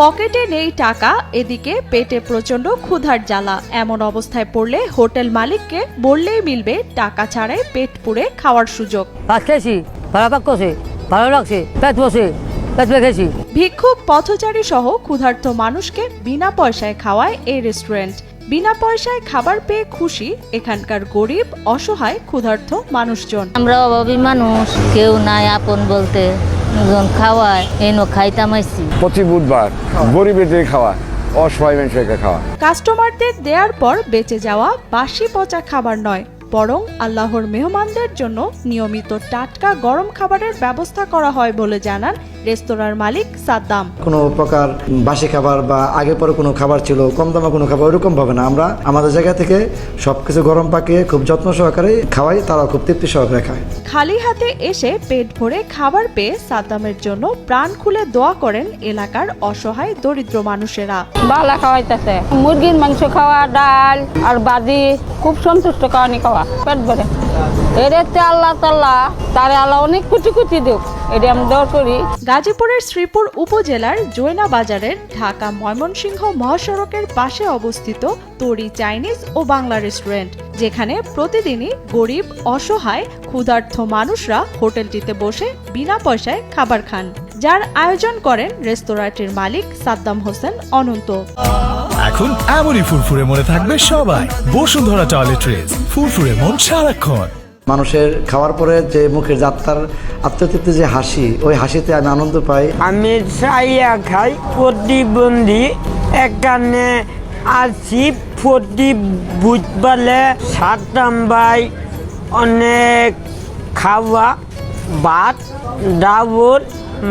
পকেটে নেই টাকা, এদিকে পেটে প্রচন্ড ক্ষুধার জ্বালা। এমন অবস্থায় পড়লে হোটেল মালিককে বললেই মিলবে টাকা ছাড়াই পেট পুড়ে খাওয়ার সুযোগ। ভিক্ষুক, পথচারী সহ ক্ষুধার্ত মানুষকে বিনা পয়সায় খাওয়ায় এই রেস্টুরেন্ট। বিনা পয়সায় খাবার পেয়ে খুশি এখানকার গরিব, অসহায়, ক্ষুধার্ত মানুষজন। আমরা অভাবী মানুষ, কেউ নাই আপন বলতে, খাওয়ায় এনো খাইতাম আইছি। প্রতি বুধবার গরিবের খাওয়া, অসহায় মানুষকে খাওয়া। কাস্টমারদের দেওয়ার পর বেঁচে যাওয়া বাসি পচা খাবার নয়, বরং আল্লাহর মেহমানদের জন্য নিয়মিত টাটকা গরম খাবারের ব্যবস্থা করা হয় বলে জানান রেস্তোরাঁর মালিক সাদ্দাম। কোনো প্রকার বাসি খাবার বা আগে পরে কোনো খাবার ছিল, কম দামে কোনো খাবার ওরকম ভাবে না। আমরা আমাদের জায়গা থেকে সবকিছু গরম পাকিয়ে খুব যত্ন সহকারে খাওয়াই, তারা খুব তৃপ্তি সহকারে খায়। খালি হাতে এসে পেট ভরে খাবার পেয়ে সাদ্দামের জন্য প্রাণ খুলে দোয়া করেন এলাকার অসহায় দরিদ্র মানুষেরা। বালা খাওয়াইতেছে, মুরগির মাংস খাওয়া, ডাল আর বাজি, খুব সন্তুষ্ট খাওয়ানি খাওয়া, পেট ভরে। এতে আল্লাহ তাআলা তারে আল্লাহ অনেক কুচি কুচি দেব, এটা আমি দোয়া করি। গাজীপুরের শ্রীপুর উপজেলার জৈনা বাজারের ঢাকা ময়মনসিংহ মহাসড়কের পাশে অবস্থিত তরি চাইনিজ ও বাংলা রেস্টুরেন্ট, যেখানে প্রতিদিনই গরিব, অসহায়, ক্ষুধার্ত মানুষরা হোটেলটিতে বসে বিনা পয়সায় খাবার খান, যার আয়োজন করেন রেস্তোরাঁটির মালিক সাদ্দাম হোসেন অনন্ত। এখন এমনই ফুরফুরে মনে থাকবে সবাই। বসুন্ধরা টয়লেট্রিজ, ফুরফুরে মন সারাক্ষণ। মানুষের খাওয়ার পরে যে মুখের যাত্রার আত্মতৃপ্তি, যে হাসি, ওই হাসিতে আমি আনন্দ পাই। আমি চাইয়া খাই, প্রতিবন্ধী এখানে আছি। প্রতি বুধবারে সাদ্দাম ভাই অনেক খাওয়া, ভাত, ডাউল,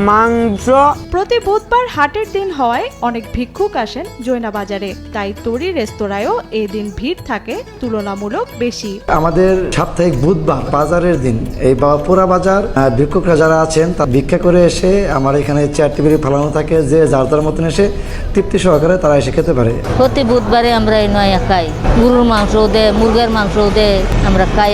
মাংস। প্রতি বুধবার হাটের দিন হওয়ায় অনেক ভিক্ষুক আসেন জৈনা বাজারে, তাই তরি রেস্তোরাঁয়ও এই দিন ভিড় থাকে তুলনামূলক বেশি। আমাদের সাপ্তাহিক বুধবার বাজারের দিন এই পুরা বাজার ভিক্ষুকরা যারা আছেন তা ভিক্ষা করে এসে আমার এখানে চেয়ার টেবিল ফেলানো থাকে, যে যার যার মতন এসে তৃপ্তি সহকারে তারা এসে খেতে পারে। প্রতি বুধবারে আমরা এই নয়া খাই, গরুর মাংস দে, মুরগের মাংস দে, আমরা খাই।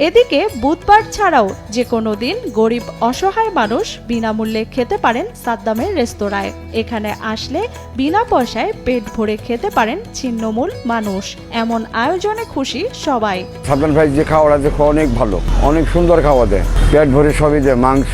এদিকে বুধবার ছাড়াও যে কোনো দিন গরিব, অসহায় মানুষ বিনামূল্যে খেতে পারেন সাদ্দামের রেস্তোরাঁয়। এখানে আসলে বিনা পয়সায় পেট ভরে খেতে পারেন ছিন্নমূল মানুষ। এমন আয়োজনে খুশি সবাই। সাদ্দাম ভাই যে খাওয়াটা দেখো অনেক ভালো, অনেক সুন্দর খাওয়া দেয়, পেট ভরে সবই দেয়, মাংস,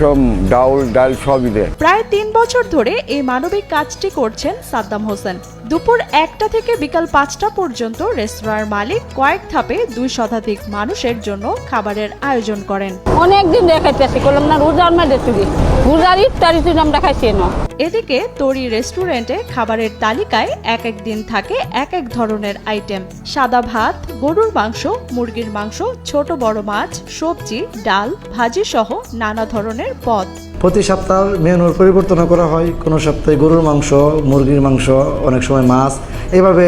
ডাল সবই দেয়। প্রায় 3 বছর ধরে এই মানবিক কাজটি করছেন সাদ্দাম হোসেন। দুপুর 1টা থেকে বিকাল 5টা পর্যন্ত রেস্তোরাঁর মালিক কয়েক ধাপে 2 শতাধিক মানুষের জন্য খাবারের আয়োজন করেন। অনেকদিন দেখাইতেছি, করলাম না রোজার মধ্যে তুলি, রোজার ইফতারি তুই আমরা খাইছি না। এদিকে তরি রেস্টুরেন্টে খাবারের তালিকায় এক এক দিন থাকে এক এক ধরনের আইটেম। সাদা ভাত, গরুর মাংস, মুরগির মাংস, ছোট বড় মাছ, সবজি, ডাল, ভাজি সহ নানা ধরনের পদ। প্রতি সপ্তাহ মেনুর পরিবর্তন করা হয়, কোনো সপ্তাহে গরুর মাংস, মুরগির মাংস, অনেক সময় মাছ। এইভাবে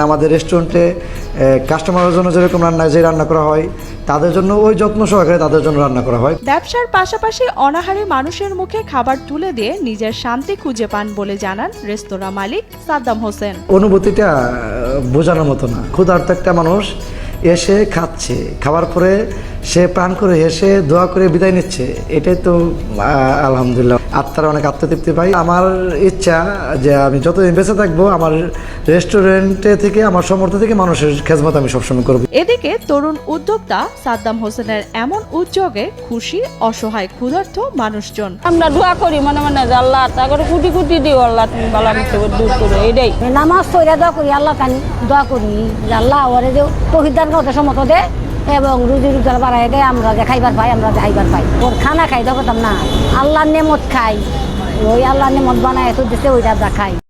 আমাদের রেস্টুরেন্টে কাস্টমারের জন্য যেরকম রান্না করা হয়, তাদের জন্য ওই যত্ন সহকারে তাদের জন্য রান্না করা হয়। ব্যবসার পাশাপাশি অনাহারী মানুষের মুখে খাবার তুলে দিয়ে নিজের শান্তি খুঁজে পান বলে জানান রেস্তোরাঁ মালিক সাদ্দাম হোসেন। অনুভূতিটা বোঝানোর মতো না। ক্ষুধার্ত একটা মানুষ এসে খাচ্ছে, খাবার পরে সে প্রাণ করে হেসে দোয়া করে বিদায় নিচ্ছে, এটাই তো আলহামদুলিল্লাহ, আত্মার অনেক আত্মতৃপ্তি পাই। আমার ইচ্ছা যে আমি যতদিন বেঁচে থাকবো আমার রেস্টুরেন্টে থেকে, আমার সমর্থ থেকে মানুষের খেদমত আমি সবসময় করব। এদিকে তরুণ উদ্যোক্তা সাদ্দাম হোসেনের এমন উদ্যোগে খুশি অসহায় ক্ষুধার্ত মানুষজন। আমরা দোয়া করি মনে মনে যে আল্লাহ তাকে কুটি কুটি দিও, আল্লাহ তুমি বালা মুসিবত দূর করো। এটাই নামাজ পড়ে দোয়া করি, আল্লাহ কানি দোয়া করি যে আল্লাহ ওরে যে তহিদার কথা সমত দে এবং রুজি রোজগার বাড়াই দেয়, আমরা যে খাইবার পাই, আমরা যে খাইবার পাই। ওর খানা খাই দেখতাম না, আল্লাহর নেমত খাই, ওই আল্লাহর নেমত বানায় তো দিতে ওইটা খাই।